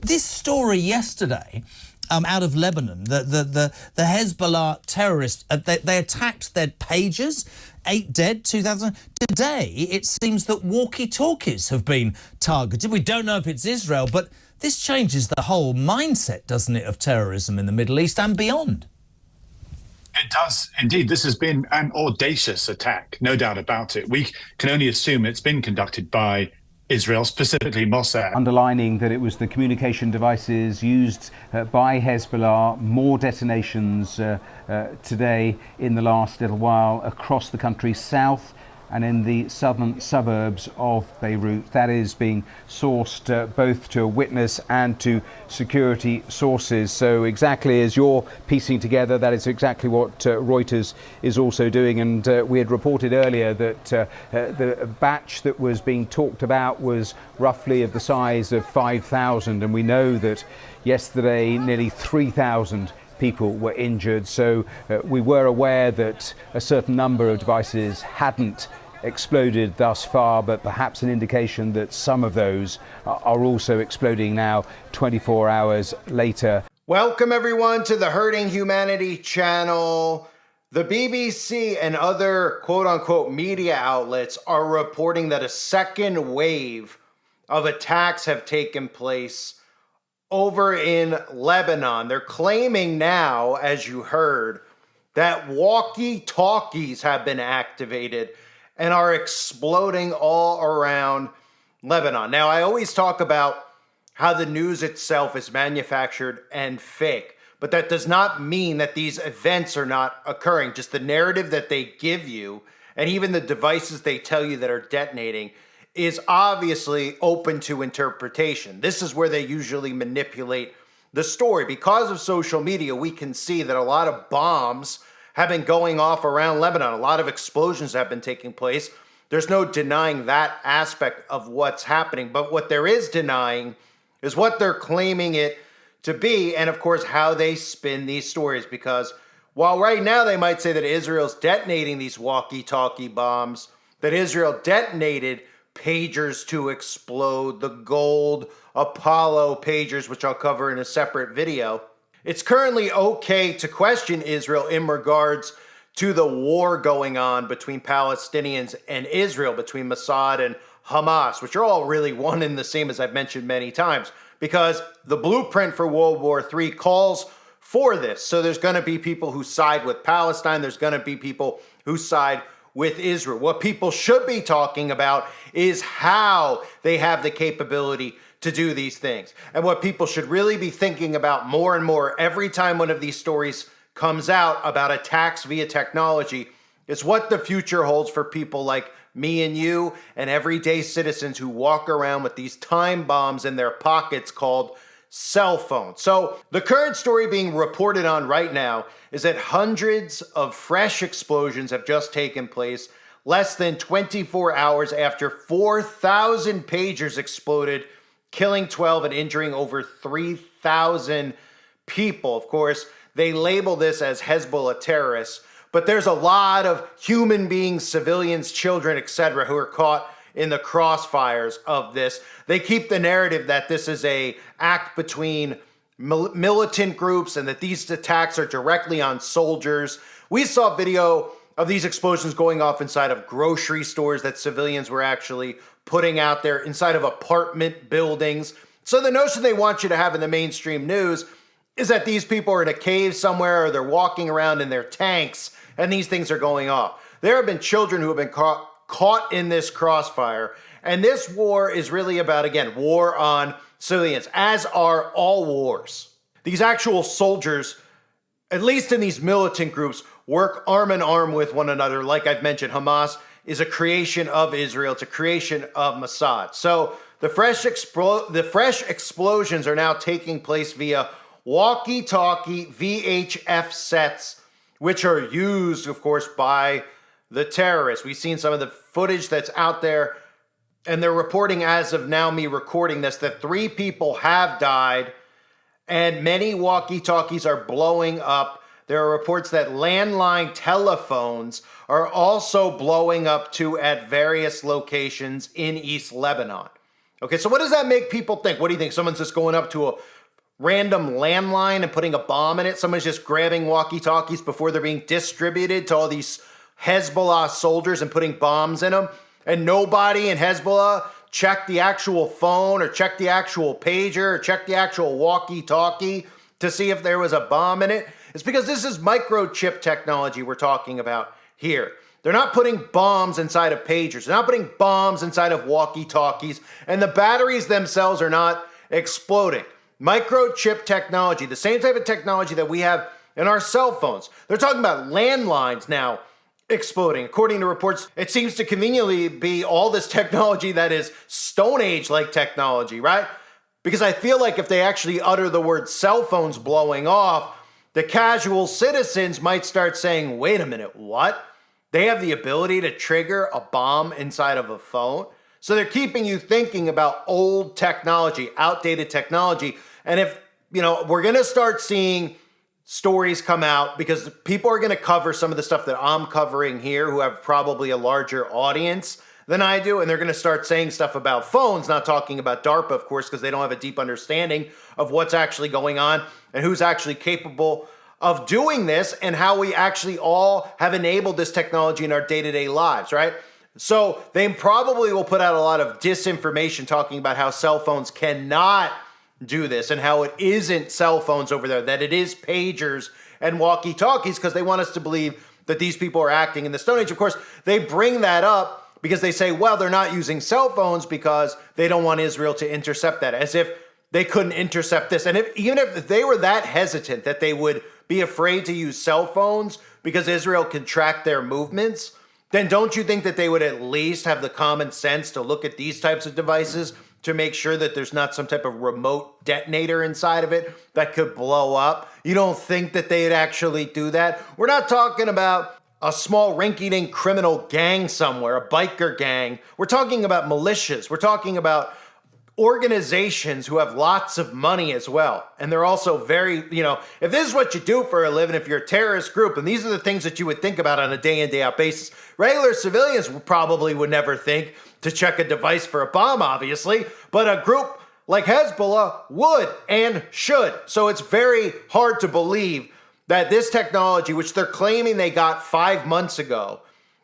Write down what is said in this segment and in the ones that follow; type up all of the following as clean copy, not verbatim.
this story yesterday, out of Lebanon, the Hezbollah terrorists, they attacked their pagers, 8 dead, 2,000. Today, it seems that walkie-talkies have been targeted. We don't know if it's Israel, but this changes the whole mindset, doesn't it, of terrorism in the Middle East and beyond? It does, indeed. This has been an audacious attack, no doubt about it. We can only assume it's been conducted by Israel, specifically Mossad. Underlining that it was the communication devices used by Hezbollah, more detonations today in the last little while across the country, south and in the southern suburbs of Beirut. That is being sourced both to a witness and to security sources. So exactly as you're piecing together, that is exactly what Reuters is also doing. And we had reported earlier that the batch that was being talked about was roughly of the size of 5,000. And we know that yesterday nearly 3,000 people were injured. So we were aware that a certain number of devices hadn't exploded thus far, but perhaps an indication that some of those are also exploding now 24 hours later. Welcome everyone to the Hurting Humanity channel. The BBC and other quote-unquote media outlets are reporting that a second wave of attacks have taken place over in Lebanon. They're claiming now, as you heard, that walkie-talkies have been activated and are exploding all around Lebanon. Now, I always talk about how the news itself is manufactured and fake, but that does not mean that these events are not occurring. Just the narrative that they give you, and even the devices they tell you that are detonating, is obviously open to interpretation. This is where they usually manipulate the story. Because of social media, we can see that a lot of bombs have been going off around Lebanon. A lot of explosions have been taking place. There's no denying that aspect of what's happening. But what there is denying is what they're claiming it to be, and of course, how they spin these stories. Because while right now they might say that Israel's detonating these walkie-talkie bombs, that Israel detonated pagers to explode, the gold Apollo pagers, which I'll cover in a separate video. It's currently okay to question Israel in regards to the war going on between Palestinians and Israel, between Mossad and Hamas, which are all really one and the same, as I've mentioned many times, because the blueprint for World War III calls for this. So there's going to be people who side with Palestine. There's going to be people who side with Israel. What people should be talking about is how they have the capability to do these things. And what people should really be thinking about more and more every time one of these stories comes out about attacks via technology is what the future holds for people like me and you and everyday citizens who walk around with these time bombs in their pockets called cell phones. So the current story being reported on right now is that hundreds of fresh explosions have just taken place less than 24 hours after 4,000 pagers exploded, killing 12 and injuring over 3,000 people. Of course, they label this as Hezbollah terrorists, but there's a lot of human beings, civilians, children, etc., who are caught in the crossfires of this. They keep the narrative that this is an act between militant groups and that these attacks are directly on soldiers. We saw video of these explosions going off inside of grocery stores that civilians were actually putting out there, inside of apartment buildings. So the notion they want you to have in the mainstream news is that these people are in a cave somewhere or they're walking around in their tanks and these things are going off. There have been children who have been caught in this crossfire. And this war is really about, again, war on civilians, as are all wars. These actual soldiers, at least in these militant groups, work arm in arm with one another. Like I've mentioned, Hamas is a creation of Israel. It's a creation of Mossad. So the fresh explosions are now taking place via walkie-talkie VHF sets, which are used, of course, by the terrorists. We've seen some of the footage that's out there, and they're reporting, as of now, me recording this, that 3 people have died, and many walkie-talkies are blowing up. There are reports that landline telephones are also blowing up too at various locations in East Lebanon. Okay, so what does that make people think? What do you think? Someone's just going up to a random landline and putting a bomb in it? Someone's just grabbing walkie-talkies before they're being distributed to all these Hezbollah soldiers and putting bombs in them? And nobody in Hezbollah checked the actual phone or checked the actual pager or checked the actual walkie-talkie to see if there was a bomb in it? It's because this is microchip technology we're talking about here. They're not putting bombs inside of pagers. They're not putting bombs inside of walkie-talkies. And the batteries themselves are not exploding. Microchip technology, the same type of technology that we have in our cell phones. They're talking about landlines now exploding. According to reports, it seems to conveniently be all this technology that is Stone Age-like technology, right? Because I feel like if they actually utter the word cell phones blowing off, the casual citizens might start saying, wait a minute, what? They have the ability to trigger a bomb inside of a phone? So they're keeping you thinking about old technology, outdated technology. And if, we're going to start seeing stories come out because people are going to cover some of the stuff that I'm covering here who have probably a larger audience than I do. And they're going to start saying stuff about phones, not talking about DARPA, of course, because they don't have a deep understanding of what's actually going on and who's actually capable of doing this and how we actually all have enabled this technology in our day-to-day lives, right? So they probably will put out a lot of disinformation talking about how cell phones cannot do this and how it isn't cell phones over there, that it is pagers and walkie-talkies, because they want us to believe that these people are acting in the Stone Age. Of course, they bring that up because they say, well, they're not using cell phones because they don't want Israel to intercept that, as if they couldn't intercept this. And even if they were that hesitant that they would be afraid to use cell phones because Israel can track their movements, then don't you think that they would at least have the common sense to look at these types of devices to make sure that there's not some type of remote detonator inside of it that could blow up? You don't think that they'd actually do that? We're not talking about a small rinky-dink criminal gang somewhere, a biker gang. We're talking about militias. We're talking about organizations who have lots of money as well. And they're also very, if this is what you do for a living, if you're a terrorist group, and these are the things that you would think about on a day in, day out basis, regular civilians probably would never think to check a device for a bomb, obviously, but a group like Hezbollah would and should. So it's very hard to believe that this technology, which they're claiming they got 5 months ago,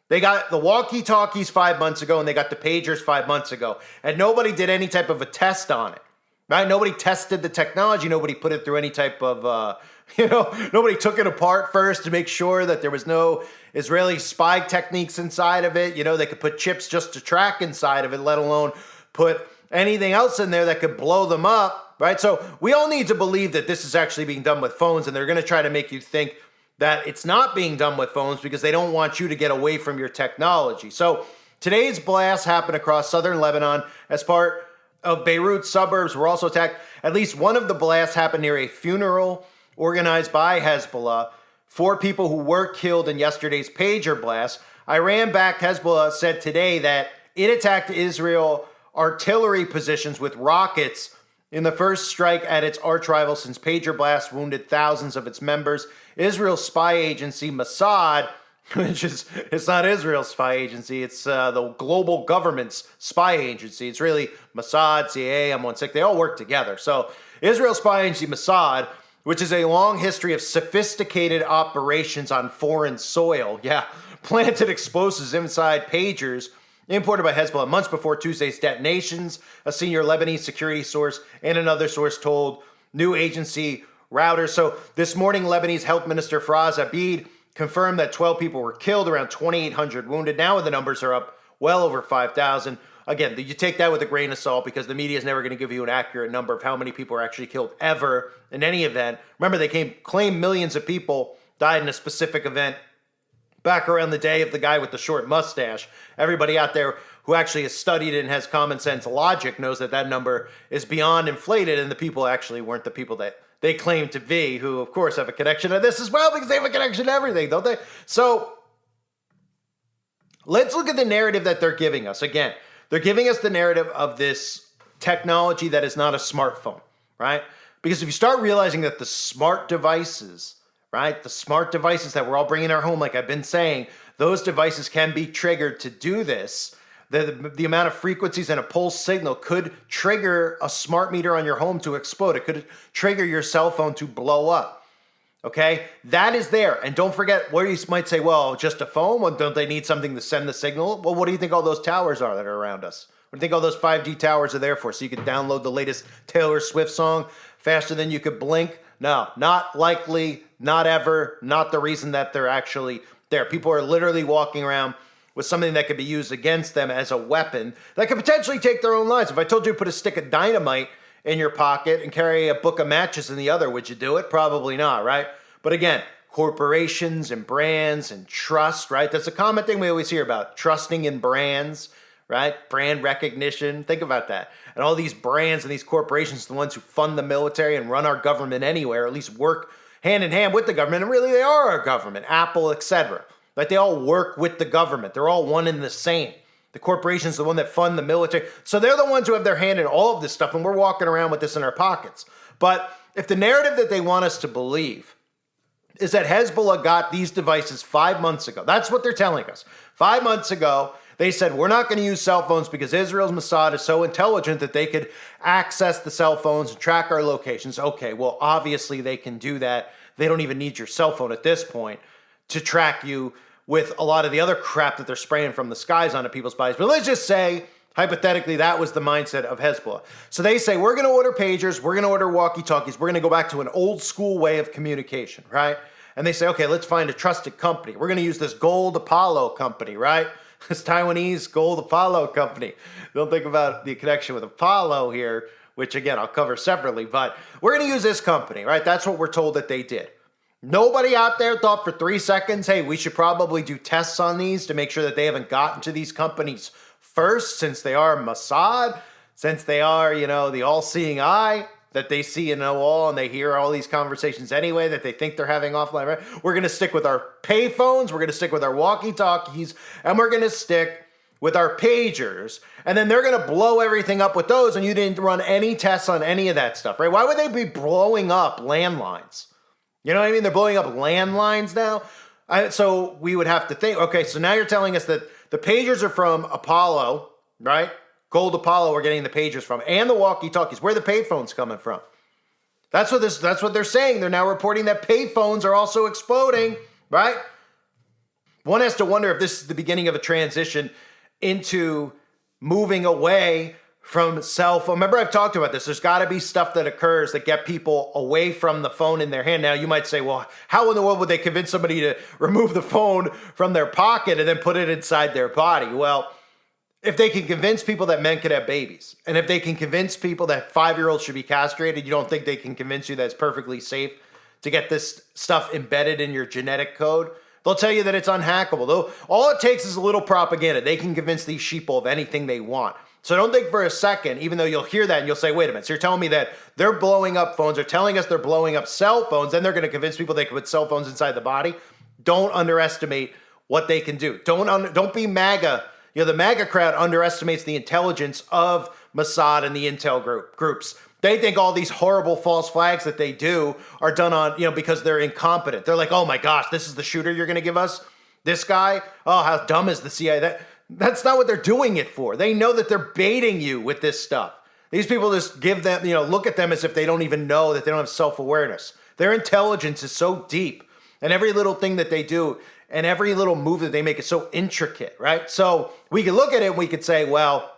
they got the walkie-talkies 5 months ago, and they got the pagers 5 months ago. And nobody did any type of a test on it, right? Nobody tested the technology. Nobody put it through any type of, nobody took it apart first to make sure that there was no Israeli spy techniques inside of it. They could put chips just to track inside of it, let alone put anything else in there that could blow them up, right? So we all need to believe that this is actually being done with phones, and they're going to try to make you think that it's not being done with phones because they don't want you to get away from your technology. So today's blast happened across southern Lebanon as part of Beirut's suburbs were also attacked. At least one of the blasts happened near a funeral organized by Hezbollah. 4 people who were killed in yesterday's pager blast. Iran-backed Hezbollah said today that it attacked Israel artillery positions with rockets in the first strike at its arch-rival since pager blasts wounded thousands of its members. Israel's spy agency, Mossad, it's not Israel's spy agency, it's the global government's spy agency. It's really Mossad, CIA, M16, they all work together. So Israel's spy agency, Mossad, which is a long history of sophisticated operations on foreign soil, planted explosives inside pagers imported by Hezbollah months before Tuesday's detonations. A senior Lebanese security source and another source told new agency routers. So this morning, Lebanese Health Minister Faraz Abid confirmed that 12 people were killed, around 2,800 wounded. Now the numbers are up well over 5,000. Again, you take that with a grain of salt because the media is never going to give you an accurate number of how many people are actually killed ever in any event. Remember, they claim millions of people died in a specific event back around the day of the guy with the short mustache. Everybody out there who actually has studied it and has common sense logic knows that that number is beyond inflated, and the people actually weren't the people that they claim to be, who of course have a connection to this as well because they have a connection to everything, don't they? So let's look at the narrative that they're giving us. Again, they're giving us the narrative of this technology that is not a smartphone, right? Because if you start realizing that the smart devices, right, the smart devices that we're all bringing in our home, like I've been saying, those devices can be triggered to do this, The amount of frequencies in a pulse signal could trigger a smart meter on your home to explode. It could trigger your cell phone to blow up. Okay, that is there. And don't forget where you might say, well, just a phone? Well, don't they need something to send the signal? Well, what do you think all those towers are that are around us? What do you think all those 5G towers are there for? So you could download the latest Taylor Swift song faster than you could blink? No, not likely, not ever, not the reason that they're actually there. People are literally walking around with something that could be used against them as a weapon that could potentially take their own lives. If I told you to put a stick of dynamite in your pocket and carry a book of matches in the other, would you do it? Probably not, right? But again, corporations and brands and trust, right? That's a common thing we always hear about, trusting in brands, right? Brand recognition. Think about that. And all these brands and these corporations, the ones who fund the military and run our government anywhere, or at least work hand in hand with the government, and really they are our government, Apple, etc. Like they all work with the government. They're all one and the same. The corporation's the one that fund the military. So they're the ones who have their hand in all of this stuff, and we're walking around with this in our pockets. But if the narrative that they want us to believe is that Hezbollah got these devices 5 months ago, that's what they're telling us. 5 months ago, they said, we're not going to use cell phones because Israel's Mossad is so intelligent that they could access the cell phones and track our locations. Okay, well, obviously they can do that. They don't even need your cell phone at this point to track you with a lot of the other crap that they're spraying from the skies onto people's bodies. But let's just say, hypothetically, that was the mindset of Hezbollah. So they say, we're going to order pagers, we're going to order walkie-talkies, we're going to go back to an old school way of communication, right? And they say, okay, let's find a trusted company. We're going to use this Gold Apollo company, right? This Taiwanese Gold Apollo company. Don't think about the connection with Apollo here, which again, I'll cover separately, but we're going to use this company, right? That's what we're told that they did. Nobody out there thought for 3 seconds, hey, we should probably do tests on these to make sure that they haven't gotten to these companies first, since they are Mossad, since they are, the all-seeing eye that they see and know all, and they hear all these conversations anyway that they think they're having offline, right? We're going to stick with our payphones, we're going to stick with our walkie-talkies, and we're going to stick with our pagers, and then they're going to blow everything up with those, and you didn't run any tests on any of that stuff, right? Why would they be blowing up landlines? You know what I mean? They're blowing up landlines now. So we would have to think, okay, so now you're telling us that the pagers are from Apollo, right? Gold Apollo we're getting the pagers from, and the walkie-talkies. Where are the payphones coming from? That's what they're saying. They're now reporting that payphones are also exploding, right? One has to wonder if this is the beginning of a transition into moving away from cell phone. Remember, I've talked about this. There's got to be stuff that occurs that get people away from the phone in their hand. Now, you might say, well, how in the world would they convince somebody to remove the phone from their pocket and then put it inside their body? Well, if they can convince people that men could have babies, and if they can convince people that 5-year-olds should be castrated, you don't think they can convince you that it's perfectly safe to get this stuff embedded in your genetic code? They'll tell you that it's unhackable. Though all it takes is a little propaganda. They can convince these sheeple of anything they want. So don't think for a second, even though you'll hear that and you'll say, wait a minute, so you're telling me that they're blowing up phones, they're telling us they're blowing up cell phones, then they're going to convince people they can put cell phones inside the body? Don't underestimate what they can do. Don't be MAGA. The MAGA crowd underestimates the intelligence of Mossad and the intel groups. They think all these horrible false flags that they do are done on, because they're incompetent. They're like, oh my gosh, this is the shooter you're going to give us? This guy? Oh, how dumb is the CIA? That's not what they're doing it for. They know that they're baiting you with this stuff. These people just give them, look at them as if they don't even know, that they don't have self-awareness. Their intelligence is so deep, and every little thing that they do and every little move that they make is so intricate, right? So we can look at it and we could say, well,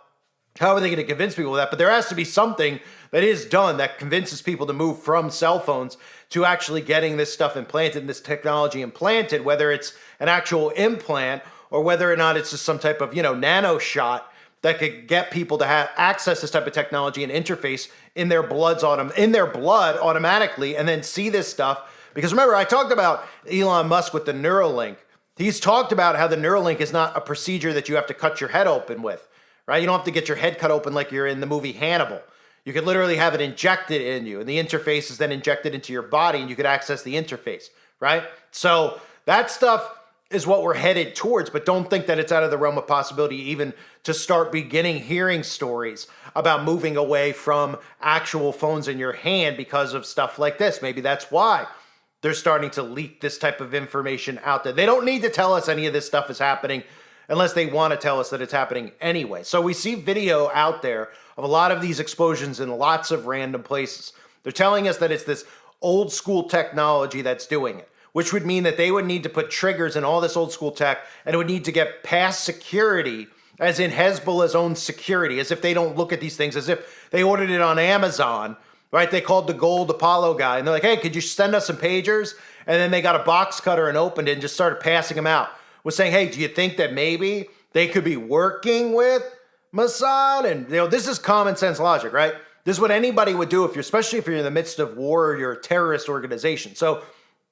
how are they going to convince people of that? But there has to be something that is done that convinces people to move from cell phones to actually getting this stuff implanted and this technology implanted, whether it's an actual implant or whether or not it's just some type of, nano shot that could get people to have access to this type of technology and interface in their blood automatically, and then see this stuff. Because remember, I talked about Elon Musk with the Neuralink. He's talked about how the Neuralink is not a procedure that you have to cut your head open with, right? You don't have to get your head cut open like you're in the movie Hannibal. You could literally have it injected in you, and the interface is then injected into your body, and you could access the interface, right? So that stuff is what we're headed towards, but don't think that it's out of the realm of possibility even to start hearing stories about moving away from actual phones in your hand because of stuff like this. Maybe that's why they're starting to leak this type of information out there. They don't need to tell us any of this stuff is happening unless they want to tell us that it's happening anyway. So we see video out there of a lot of these explosions in lots of random places. They're telling us that it's this old school technology that's doing it, which would mean that they would need to put triggers in all this old school tech, and it would need to get past security, as in Hezbollah's own security, as if they don't look at these things, as if they ordered it on Amazon, right? They called the Gold Apollo guy, and they're like, hey, could you send us some pagers? And then they got a box cutter and opened it and just started passing them out. Was saying, hey, do you think that maybe they could be working with Mossad? And this is common sense logic, right? This is what anybody would do especially if you're in the midst of war or you're a terrorist organization. So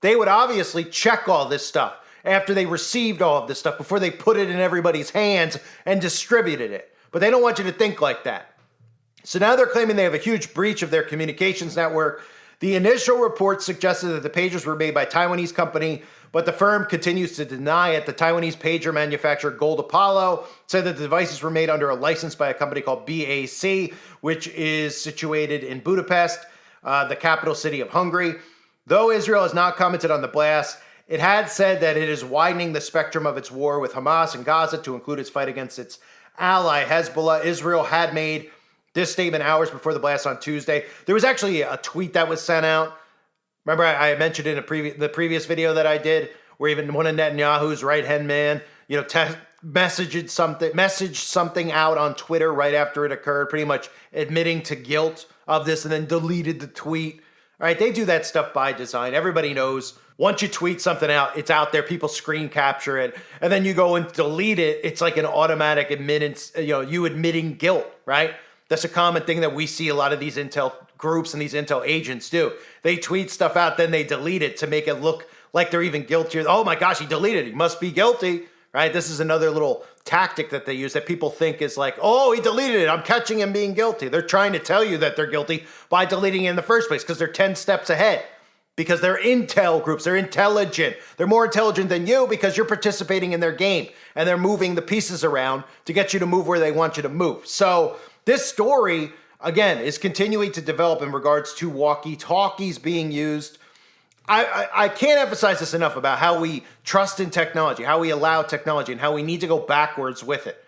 they would obviously check all this stuff after they received all of this stuff before they put it in everybody's hands and distributed it. But they don't want you to think like that. So now they're claiming they have a huge breach of their communications network. The initial report suggested that the pagers were made by a Taiwanese company, but the firm continues to deny it. The Taiwanese pager manufacturer Gold Apollo said that the devices were made under a license by a company called BAC, which is situated in Budapest, the capital city of Hungary. Though Israel has not commented on the blast, it had said that it is widening the spectrum of its war with Hamas and Gaza to include its fight against its ally Hezbollah. Israel had made this statement hours before the blast on Tuesday. There was actually a tweet that was sent out. Remember, I mentioned in the previous video that I did, where even one of Netanyahu's right-hand man, messaged something out on Twitter right after it occurred, pretty much admitting to guilt of this, and then deleted the tweet. All right, they do that stuff by design. Everybody knows once you tweet something out, it's out there. People screen capture it, and then you go and delete it. It's like an automatic admittance. You admitting guilt, right? That's a common thing that we see a lot of these intel groups and these intel agents do. They tweet stuff out, then they delete it to make it look like they're even guilty. Oh my gosh, he deleted it. He must be guilty, right? This is another little tactic that they use that people think is like, oh, he deleted it. I'm catching him being guilty. They're trying to tell you that they're guilty by deleting it in the first place because they're 10 steps ahead. Because they're intel groups. They're intelligent. They're more intelligent than you because you're participating in their game and they're moving the pieces around to get you to move where they want you to move. So this story, again, is continuing to develop in regards to walkie-talkies being used. I can't emphasize this enough about how we trust in technology, how we allow technology, and how we need to go backwards with it.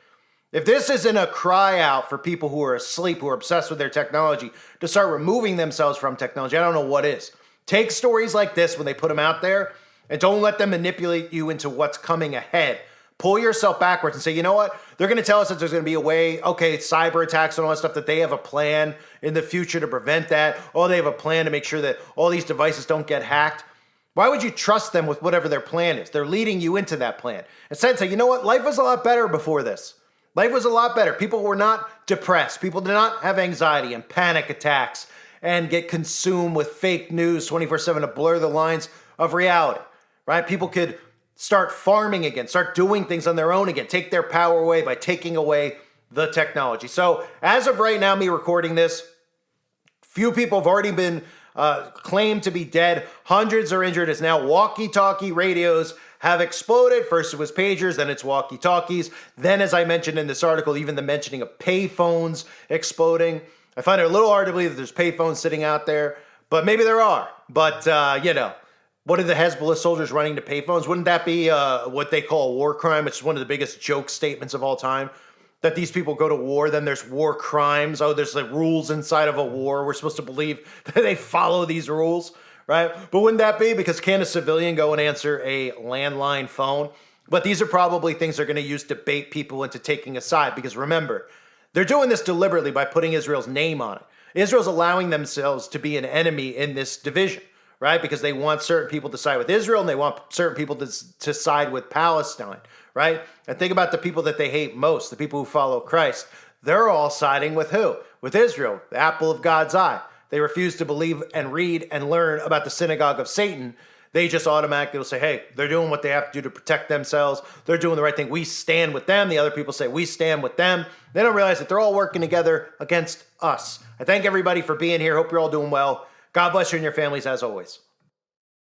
If this isn't a cry out for people who are asleep, who are obsessed with their technology, to start removing themselves from technology, I don't know what is. Take stories like this when they put them out there, and don't let them manipulate you into what's coming ahead. Pull yourself backwards and say, you know what? They're going to tell us that there's going to be a way, okay, cyber attacks and all that stuff, that they have a plan in the future to prevent that. Oh, they have a plan to make sure that all these devices don't get hacked. Why would you trust them with whatever their plan is? They're leading you into that plan. Instead, say, you know what? Life was a lot better before this. Life was a lot better. People were not depressed. People did not have anxiety and panic attacks and get consumed with fake news 24/7 to blur the lines of reality, right? People could start farming again, start doing things on their own again, take their power away by taking away the technology. So as of right now, me recording this, few people have already been claimed to be dead. Hundreds are injured as now walkie-talkie radios have exploded. First it was pagers, then it's walkie-talkies. Then, as I mentioned in this article, even the mentioning of payphones exploding. I find it a little hard to believe that there's payphones sitting out there, but maybe there are. But, what are the Hezbollah soldiers running to payphones? Wouldn't that be what they call a war crime, which is one of the biggest joke statements of all time? That these people go to war, then there's war crimes. Oh, there's like rules inside of a war. We're supposed to believe that they follow these rules, right? But wouldn't that be? Because can a civilian go and answer a landline phone? But these are probably things they're going to use to bait people into taking a side. Because remember, they're doing this deliberately by putting Israel's name on it. Israel's allowing themselves to be an enemy in this division, right? Because they want certain people to side with Israel and they want certain people to side with Palestine, right? And think about the people that they hate most, the people who follow Christ. They're all siding with who? With Israel, the apple of God's eye. They refuse to believe and read and learn about the synagogue of Satan. They just automatically will say, hey, they're doing what they have to do to protect themselves. They're doing the right thing. We stand with them. The other people say, we stand with them. They don't realize that they're all working together against us. I thank everybody for being here. Hope you're all doing well. God bless you and your families as always.